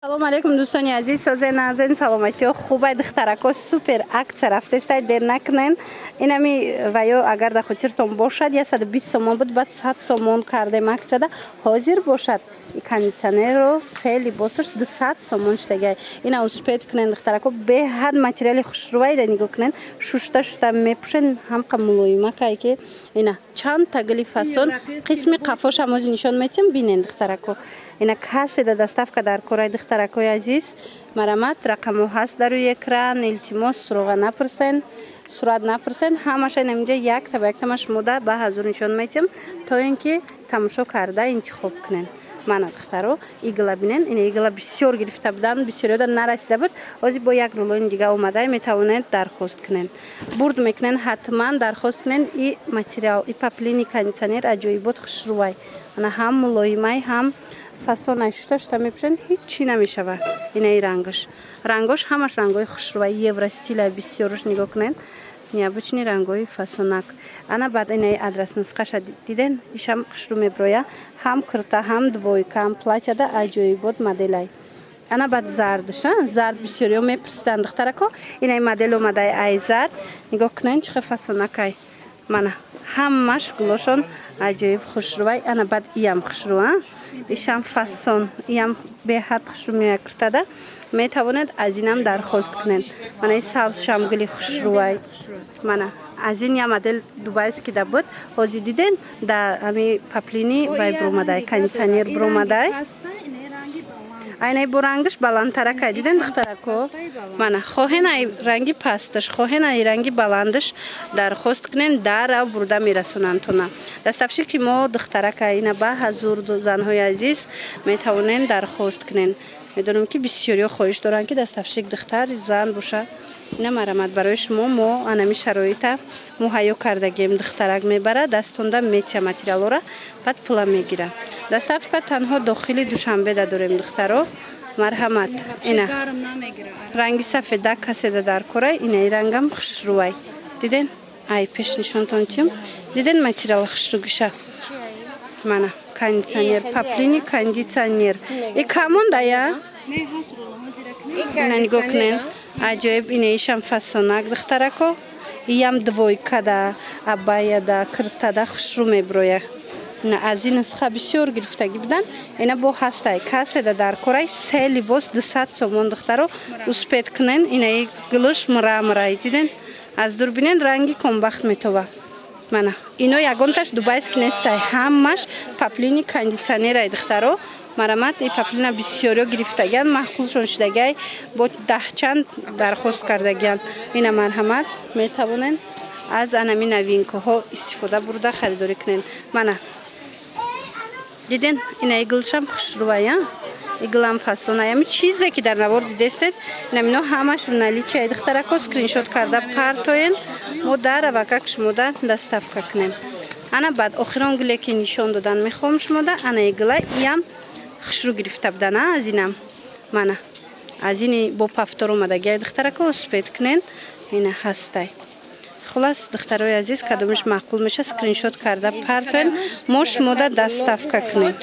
салом алейкум дӯстони азиз, созен назен саломатиҳо хубай духтарако супер акция рафтестай дер накунен. Инами ваё агар да хотиртон бошад 120 сомон буд баъд 100 сомон кардем акцияда ҳозир бошад. И кондитсионеро се либосаш 200 сомон штагай. Ина успед кунен духтарако беҳад материали хушрӯвай да нигоҳ кунен. Шушта мепӯшен ҳамқа мулоимакай ки ина чанд тагли фасон қисми қафоша мози нишон метим бинен духтарако. Ина кассе да доставка дар корай духтаракои азиз марамат рақамо ҳаст дар рӯи экран. илтимос суроға напурсен, сурат напурсен, ҳамаша инҷа якта ба яктамаш мода ба ҳазур нишон метим то ин ки тамошо карда интихоб кунен. Мана духтаро игла бинен, ина игла бисёр гирифта будан, бисёриёда нарасида буд. ҳозир бо як рулони дига омадай метавонед дархост кунен. бурд мекунен, ҳатман дархост кунен. И материал, и паплини кондитсионер аҷоибот хушрӯвай. Ана ҳам мулоимай, ҳам фасонай шута мепӯшен, ҳеҷ чӣ намешавад. Инаи рангош ҳамаш рангои хушрӯвай, евростилай бисёрш нигоҳ кунен. Необычный рангои фасонак. Ана баъд инаи адрас нусхаша диден, ишам хушрӯ меброя. Ҳам курта, ҳам двойка, ҳам платьяда аҷоибот моделай. Ана баъд зардша, зард бисёриё мепурсидан духтарако. Инаи модел омадай ай зард. Нигоҳ кунен чӣ хел фасонакай. Мана ҳамаш гулошон аҷоиб хушрӯвай. Ана баъд иям хушрӯа. Ишам фасон, иям беҳад хушрӯ меояд куртада. Метавонед аз инам дархост кунен. Мана и сабзшам гули хушрӯвай. Мана аз ин я модел дубайский да буд. ҳозир диден да ами паплини вай бромадай, кондитсионер бромадай. Айнаи бо рангаш баландтаракай диден духтарако. Мана хоҳен ай ранги пасташ, хоҳен ай ранги баландаш дархост кунен, дара бурда мерасонанд. Дастафши ки мо духтаракай ина ба ҳазур занҳои азиз метавонен дархост кунен. Медонам ки бисёриё хоҳиш доранд ки дастафшик духтар зан боша. Ина марамат барои шумо мо анами шароита муҳайё кардагем. Духтарак мебара, дастонда метия материалора, баъд пула мегира. Доставка танҳо дохили Душанбе да дорем духтаро. Марҳамат. Ина ранги сафеда каседа дар корай, инаи рангам хушрӯвай. Диден? Ай пеш нишонтон тим. Диден материал хушрӯгиша. Мана кондитсионер, паплини кондитсионер. И камон дая? Ина нигоҳ кунен. Аҷоиб инаишам фасонак духтарако. Иям двойкада, абаяда, куртада хушрӯ меброя. Ина аз ин нусха бисёр гирифтагӣ будан. Ина бо ҳастай каседа дар корай се либос 200 сомон духтаро успед кунен. Инаи гулуш мурамрай диден? Аз дур бинен ранги комбахт метова. Мана ино ягонташ дубайский нестай, ҳамаш паплини кондитсионерай духтаро. Марамат и паплина бисёриё гирифтагиян, маҳқулшон шудагай, бо даҳчанд дархост кардагиян. Ина марҳамат метавонен аз анами новинкаҳо истифода бурда харидорӣ кунен. Мана диден ина иглшам хушрӯвай, иглам фасонай. Ами чизе ки дар навор дидестед, инамино ҳамаш в наличии духтарако скриншот карда партоен, мо дарава как шумода доставка кунем. Ана баъд охирон гуле ки нишон додан мехоҳам шумода, ана игла иям хушрӯ гирифта будан аз инам. Мана аз ини бо пафтор омадагиай духтарако успед кунен. Ина ҳастай. Хулас духтарои азиз кадомаш маъқул меша скриншот карда партоен, мо шумода доставка кунем.